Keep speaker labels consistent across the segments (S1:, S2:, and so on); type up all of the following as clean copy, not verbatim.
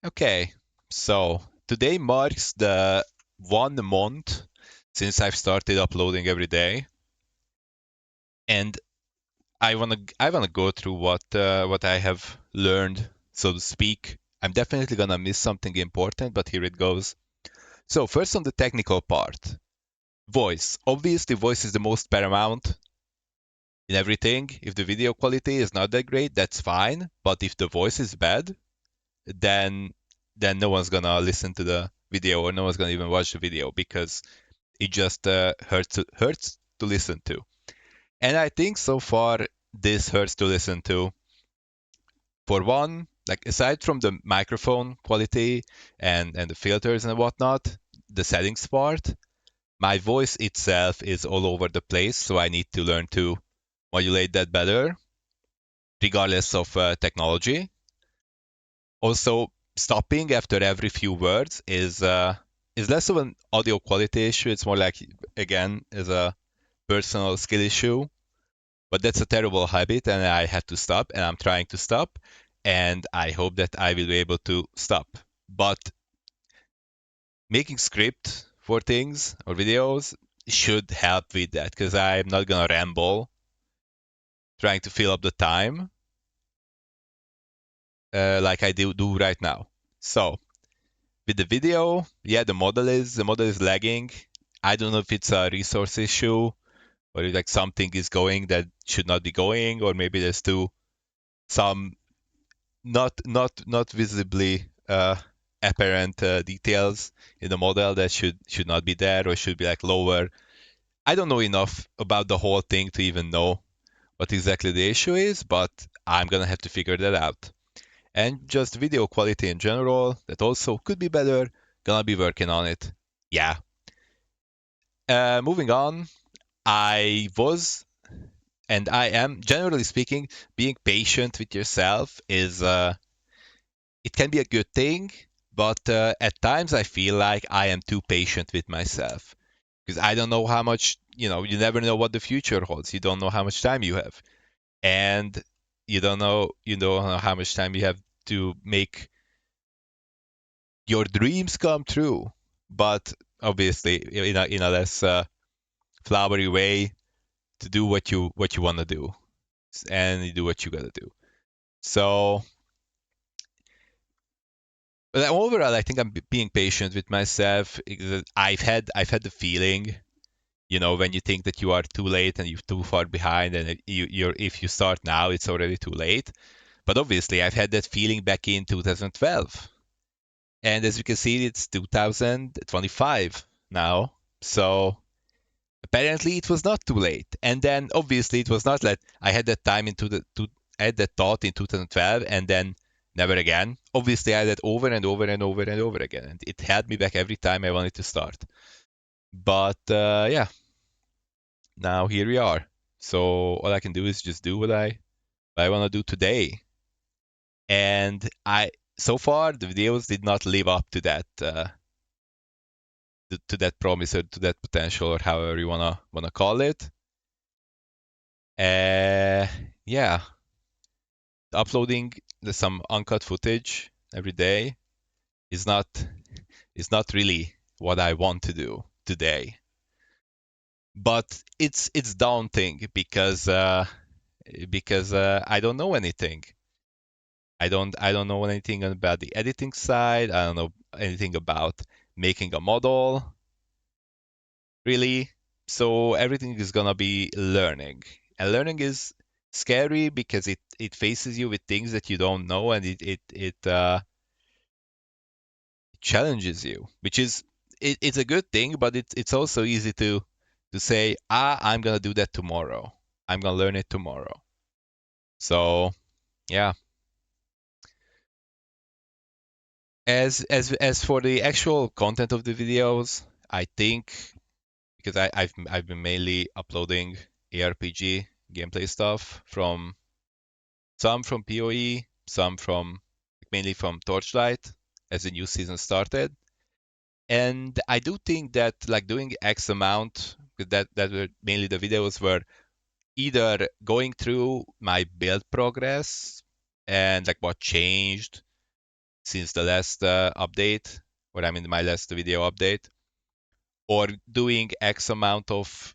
S1: Okay, so today marks the 1 month since I've started uploading every day, and I wanna go through what I have learned, so to speak. I'm definitely gonna miss something important, but here it goes. So first on the technical part, voice. Obviously, voice is the most paramount in everything. If the video quality is not that great, that's fine. But if the voice is bad, then then no one's gonna listen to the video or no one's gonna even watch the video because it just hurts to listen to. And I think so far this hurts to listen to. For one, like aside from the microphone quality and the filters and whatnot, the settings part, my voice itself is all over the place, so I need to learn to modulate that better, regardless of technology. Also, stopping after every few words is less of an audio quality issue. It's more like, again, is a personal skill issue. But that's a terrible habit, and I had to stop, and I'm trying to stop, and I hope that I will be able to stop. But making script for things or videos should help with that because I'm not gonna ramble trying to fill up the time like I do right now. So with the video, yeah, the model is lagging. I don't know if it's a resource issue or if like something is going that should not be going, or maybe there's still some not visibly apparent details in the model that should not be there or should be like lower. I don't know enough about the whole thing to even know what exactly the issue is, but I'm gonna have to figure that out. And just video quality in general, that also could be better. Gonna be working on it. Yeah. Moving on, I was and I am, generally speaking, being patient with yourself is it can be a good thing, but at times I feel like I am too patient with myself because I don't know how much, you never know what the future holds. You don't know how much time you have, and you don't know how much time you have to make your dreams come true. But obviously, in a less flowery way, to do what you want to do, and you do what you gotta do. So, but overall, I think I'm being patient with myself. I've had the feeling, when you think that you are too late and you're too far behind, and you're if you start now, it's already too late. But obviously, I've had that feeling back in 2012, and as you can see, it's 2025 now. So apparently, it was not too late. And then obviously, it was not that I had that time I had that thought in 2012, and then never again. Obviously, I had that over and over and over and over again, and it held me back every time I wanted to start. But yeah, now here we are. So all I can do is just do what I want to do today. And so far the videos did not live up to that promise or to that potential or however you wanna call it. Uh, yeah, uploading some uncut footage every day is not really what I want to do today. But it's daunting because I don't know anything. I don't know anything about the editing side. I don't know anything about making a model, really. So everything is gonna be learning. And learning is scary because it faces you with things that you don't know, and it challenges you, which is it's a good thing, but it's also easy to say, I'm gonna do that tomorrow. I'm gonna learn it tomorrow. So yeah. As for the actual content of the videos, I think because I've been mainly uploading ARPG gameplay stuff from some from PoE, some from mainly from Torchlight as the new season started. And I do think that like doing X amount, that were mainly the videos were either going through my build progress and like what changed, since the last update, or I mean my last video update, or doing X amount of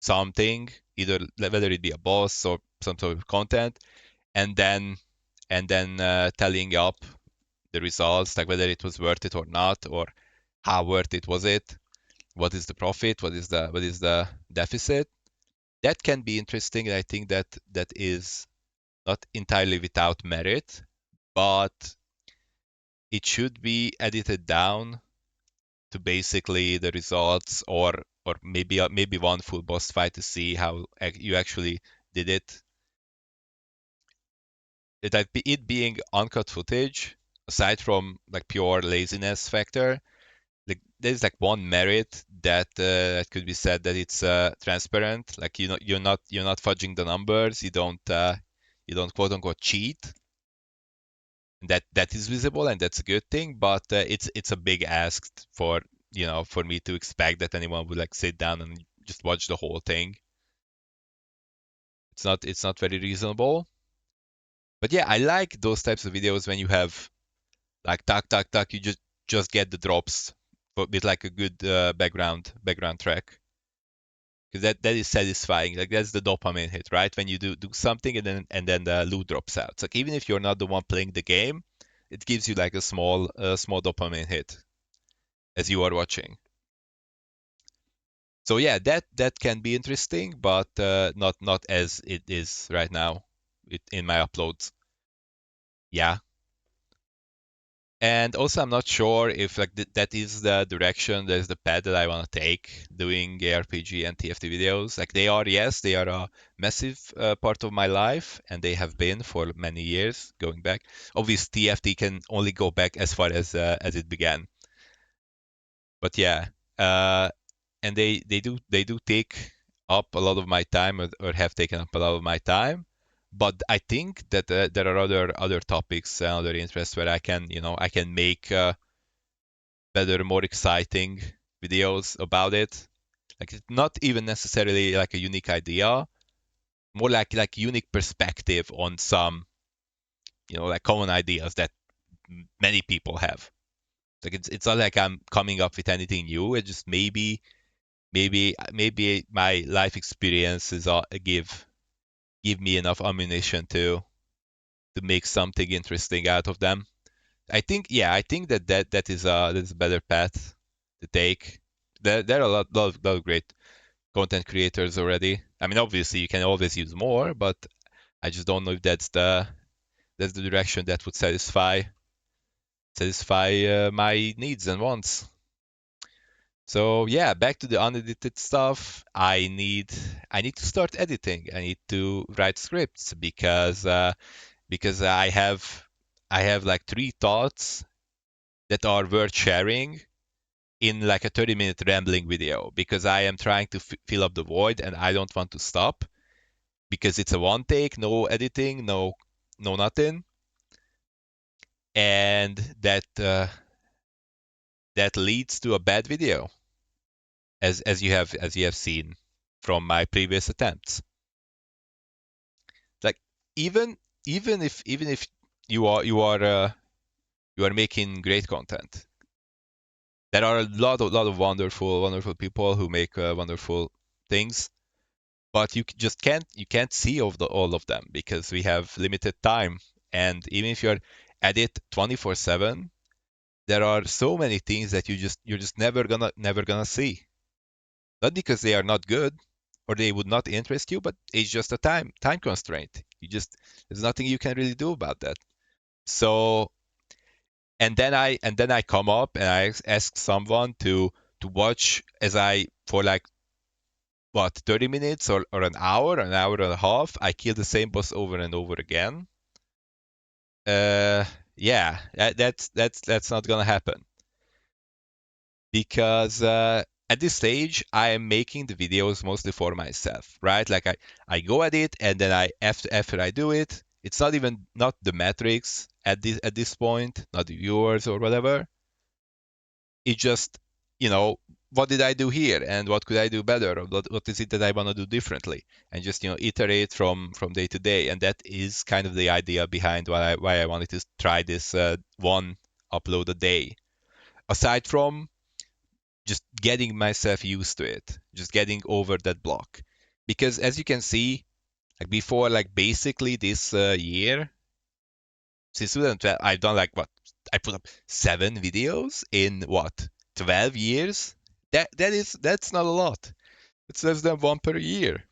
S1: something, either whether it be a boss or some sort of content, and then tallying up the results, like whether it was worth it or not, or how worth it was it, what is the profit, what is the deficit. That can be interesting, and I think that is not entirely without merit, but it should be edited down to basically the results, or maybe one full boss fight to see how you actually did it. It being uncut footage, aside from like pure laziness factor, like there's like one merit that could be said, that it's transparent. Like you're not fudging the numbers. You don't quote unquote cheat. That is visible, and that's a good thing. But it's a big ask for me to expect that anyone would like sit down and just watch the whole thing. It's not very reasonable. But yeah, I like those types of videos when you have like tuck tuck tuck. You just get the drops, but with like a good background track, because that is satisfying. Like that's the dopamine hit, right? When you do something, and then the loot drops out. It's like even if you're not the one playing the game, it gives you like a small dopamine hit as you are watching. So yeah, that can be interesting, but not as it is right now in my uploads. Yeah. And also, I'm not sure if like that is the direction, that is the path that I want to take doing ARPG and TFT videos. Like yes, they are a massive part of my life, and they have been for many years going back. Obviously, TFT can only go back as far as it began. But yeah, uh, and they do take up a lot of my time, or have taken up a lot of my time. But I think that there are other topics and other interests where I can make better, more exciting videos about it. Like it's not even necessarily like a unique idea, more like unique perspective on some like common ideas that many people have. Like it's not like I'm coming up with anything new. It's just maybe my life experiences give me enough ammunition to make something interesting out of them. I think that is a better path to take. There are a lot of great content creators already. I mean, obviously you can always use more, but I just don't know if that's the direction that would satisfy my needs and wants. So yeah, back to the unedited stuff. I need to start editing. I need to write scripts because I have like three thoughts that are worth sharing in like a 30-minute rambling video, because I am trying to fill up the void, and I don't want to stop, because it's a one take, no editing, no nothing, and that leads to a bad video, as you have seen from my previous attempts. Like even even if you are making great content, there are a lot of wonderful people who make wonderful things, but you can't see all of them, because we have limited time. And even if you're at it 24/7, there are so many things that you're just never gonna see. Not because they are not good or they would not interest you, but it's just a time constraint. There's nothing you can really do about that. So and then I come up and I ask someone to watch as I for like what 30 minutes or an hour and a half, I kill the same boss over and over again. uh yeah, that's not gonna happen, because at this stage I am making the videos mostly for myself, right? Like I go at it, and then after I do it, it's not the metrics at this point, not the viewers or whatever. It just, you know what did I do here, and what could I do better, or what is it that I want to do differently, and just iterate from day to day. And that is kind of the idea behind why I wanted to try this one upload a day. Aside from just getting myself used to it, just getting over that block, because as you can see, like before, like basically this year, since 2012, I've done like what? I put up 7 videos in what? 12 years? That's not a lot. It's less than one per year.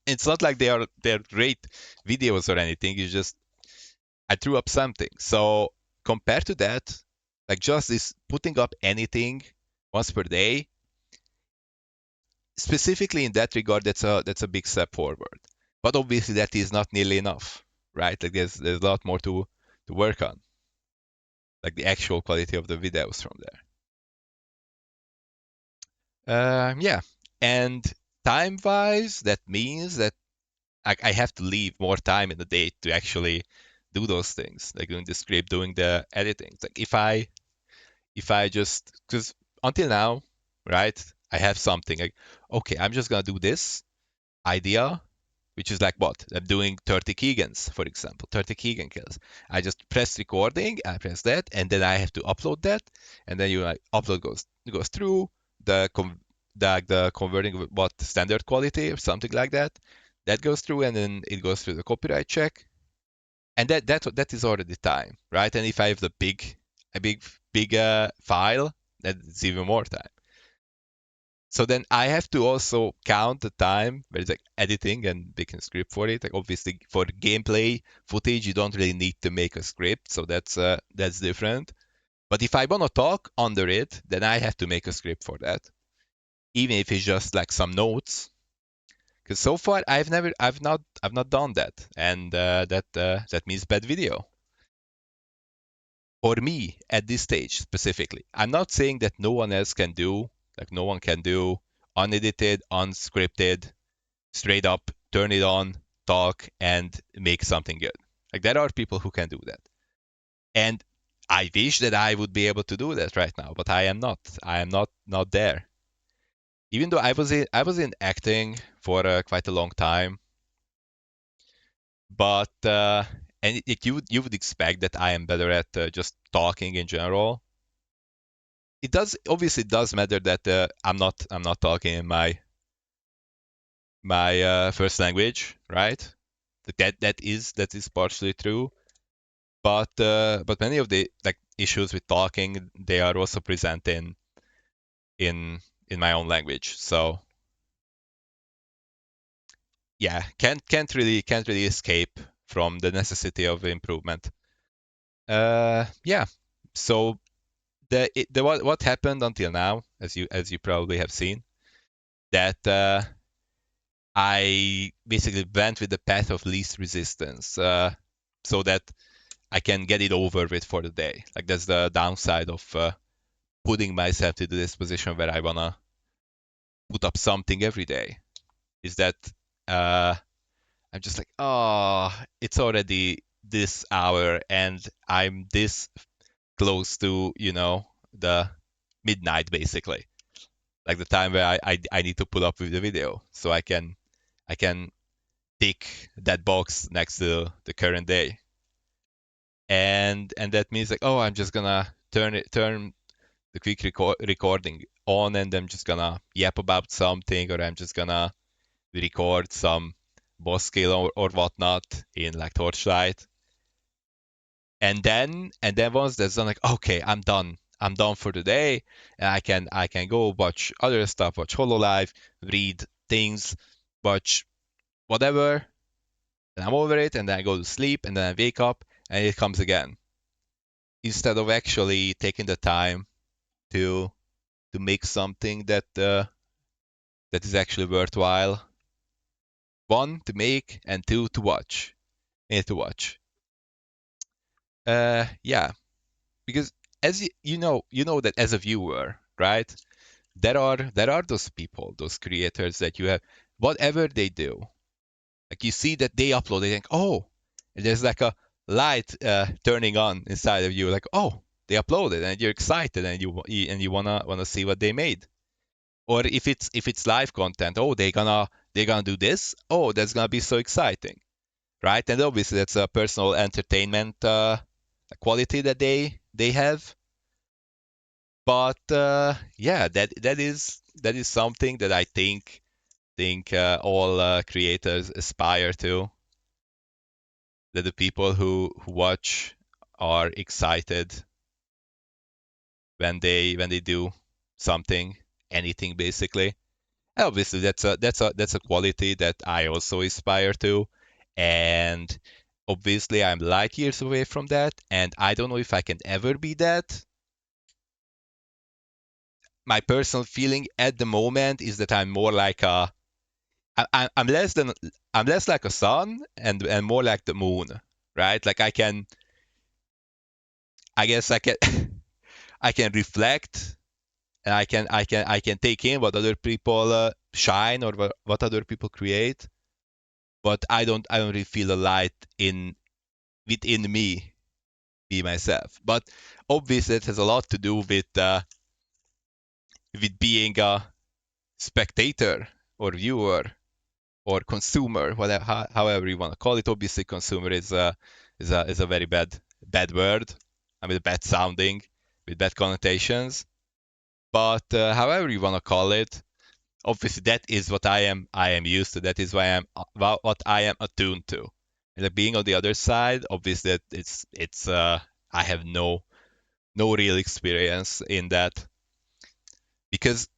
S1: It's not like they're great videos or anything. It's just I threw up something. So compared to that, like just this putting up anything once per day, specifically in that regard, that's a big step forward. But obviously that is not nearly enough, right? Like there's a lot more to work on, like the actual quality of the videos from there. Yeah, and time-wise, that means that I have to leave more time in the day to actually do those things, like doing the script, doing the editing. Like if I just because until now, right, I have something like okay, I'm just gonna do this idea, which is like what I'm doing 30 Keegans, for example, 30 Keegan kills. I just press recording, I press that, and then I have to upload that, and then upload goes through the the converting of what standard quality or something like that. That goes through, and then it goes through the copyright check, and that is already time, right? And if I have a big file, that's even more time. So then I have to also count the time where it's like editing and making a script for it. Like obviously for gameplay footage, you don't really need to make a script, so that's different. But if I wanna talk under it, then I have to make a script for that, even if it's just like some notes. Because so far I've not done that, and that means bad video for me at this stage specifically. I'm not saying that no one else can do, like no one can do unedited, unscripted, straight up turn it on, talk, and make something good. Like there are people who can do that. And I wish that I would be able to do that right now, but I am not. I am not there. Even though I was in acting for quite a long time, but and you would expect that I am better at just talking in general. It does matter that I'm not talking in my first language, right? That is partially true, but many of the like issues with talking they are also present in in my own language. So yeah, can't really escape from the necessity of improvement. Yeah. So the what happened until now, as you probably have seen, that I basically went with the path of least resistance, so that I can get it over with for the day. Like that's the downside of putting myself into this position where I wanna put up something every day. Is that uh, I'm just like, oh, it's already this hour and I'm this close to the midnight basically, like the time where I need to put up with the video, so I can tick that box next to the current day, and that means like, oh, I'm just gonna turn the quick recording on, and I'm just gonna yap about something, or I'm just gonna record some boss skill or whatnot in like Torchlight, and then once that's done, like, okay, I'm done for the day, and I can go watch other stuff, watch Hololive, read things, watch whatever, and I'm over it, and then I go to sleep, and then I wake up, and it comes again. Instead of actually taking the time to make something that is actually worthwhile. One, to make, and two, to watch. I need to watch. Yeah, because as you know that as a viewer, right? There are those people, those creators that you have, whatever they do, like you see that they upload, they think, oh, and there's like a light turning on inside of you, like, oh, they uploaded, and you're excited, and you wanna see what they made. Or if it's live content, oh, they're gonna do this. Oh, that's gonna be so exciting, right? And obviously that's a personal entertainment quality that they have. But yeah, that is something that I think all creators aspire to. That the people who watch are excited when they do something, anything basically. And obviously, that's a quality that I also aspire to, and obviously I'm light years away from that, and I don't know if I can ever be that. My personal feeling at the moment is that I'm more like I'm less than I'm less like a sun and more like the moon, right? Like I guess I can I can reflect and I can take in what other people shine or what other people create, but I don't really feel a light in within me myself. But obviously it has a lot to do with being a spectator or viewer or consumer, whatever, however you want to call it. Obviously, consumer is a very bad word. I mean, bad sounding with bad connotations. But however you want to call it, obviously that is what I am used to. That is why what I am attuned to. And like being on the other side, obviously that it's I have no real experience in that, because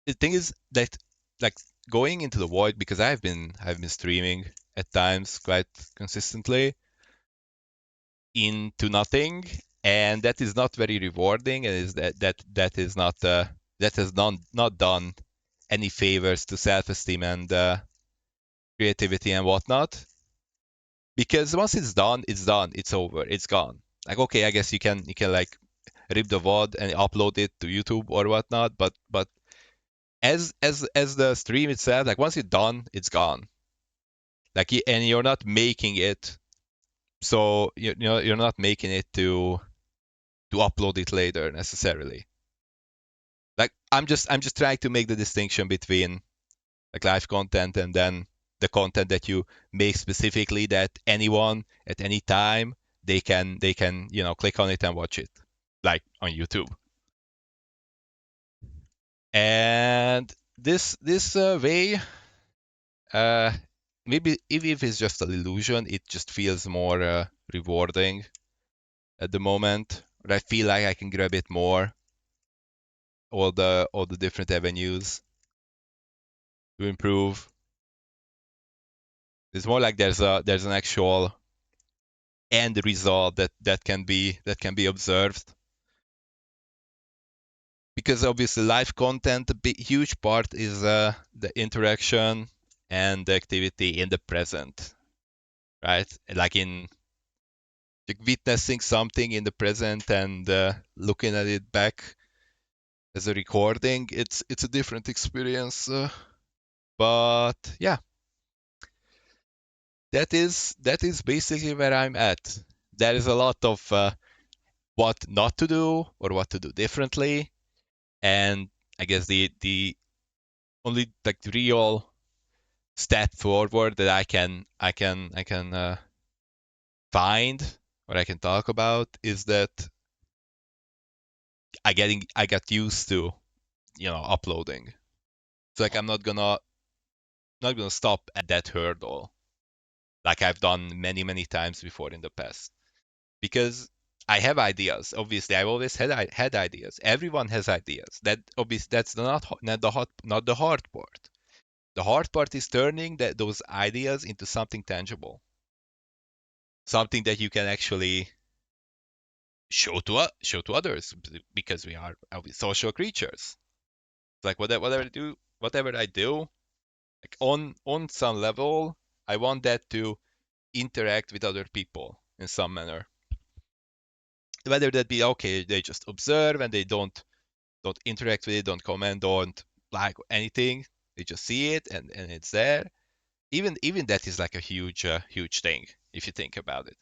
S1: the thing is that, like, going into the void, because I've been streaming at times quite consistently into nothing, and that is not very rewarding, and is that is not that has not done any favors to self-esteem and creativity and whatnot. Because once it's done, it's over, it's gone. Like, okay, I guess you can like rip the VOD and upload it to YouTube or whatnot, but as the stream itself, like once it's done, it's gone. Like, and you're not making it, so you're not making it to upload it later necessarily. Like, I'm just trying to make the distinction between like live content and then the content that you make specifically that anyone at any time they can click on it and watch it, like on YouTube. And this way, uh, maybe if it's just an illusion, it just feels more rewarding at the moment. But I feel like I can grab it more, all the different avenues to improve. It's more like there's an actual end result that can be observed, because obviously live content, a big huge part is the interaction and the activity in the present, right? Like in like witnessing something in the present and looking at it back as a recording, it's a different experience. But yeah, that is basically where I'm at. There is a lot of what not to do or what to do differently, and I guess the only like real step forward that I can find or I can talk about is that I got used to uploading. So like I'm not gonna stop at that hurdle like I've done many times before in the past, because I have ideas. Obviously, I've always had ideas. Everyone has ideas. That's not the hard part. The hard part is turning those ideas into something tangible, something that you can actually show to others, because we are social creatures. Like whatever I do, like on some level, I want that to interact with other people in some manner. Whether that be, okay, they just observe and they don't interact with it, don't comment, don't like anything. They just see it and it's there. Even that is like a huge thing if you think about it.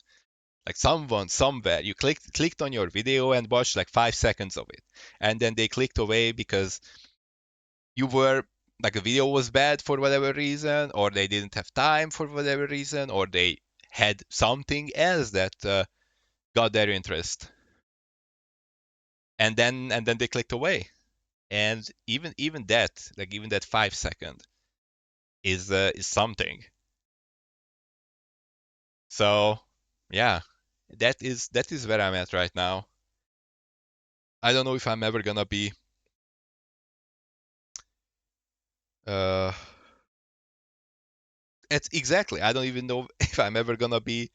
S1: Like someone somewhere you clicked on your video and watched like 5 seconds of it, and then they clicked away because you were like the video was bad for whatever reason, or they didn't have time for whatever reason, or they had something else that got their interest, and then they clicked away. And even that, like even that 5 second is something. So yeah, that is where I'm at right now. I don't know if I'm ever gonna be uh it's exactly. I don't even know if I'm ever gonna be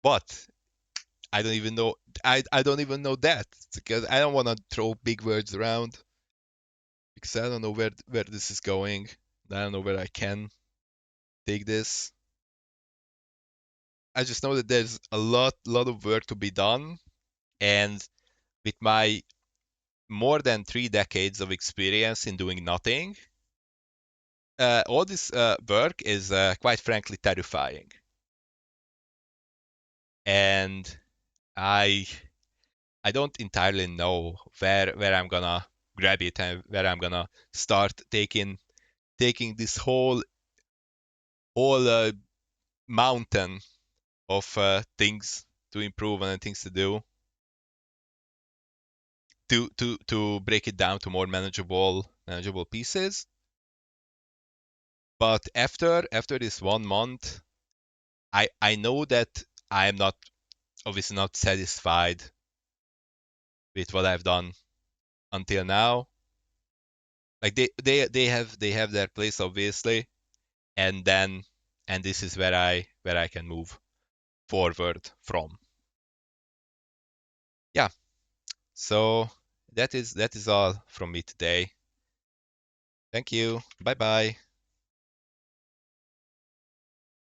S1: what. I don't even know. I don't even know that because I don't want to throw big words around because I don't know where this is going. I don't know where I can take this. I just know that there's a lot of work to be done, and with my more than 3 decades of experience in doing nothing, all this work is quite frankly terrifying. And I I don't entirely know where I'm gonna grab it and where I'm gonna start taking this whole mountain of things to improve and things to do to break it down to more manageable pieces. But after this 1 month, I know that I'm not obviously not satisfied with what I've done until now. Like they have their place obviously, and then and this is where I can move forward from. Yeah. So that is all from me today. Thank you. Bye bye.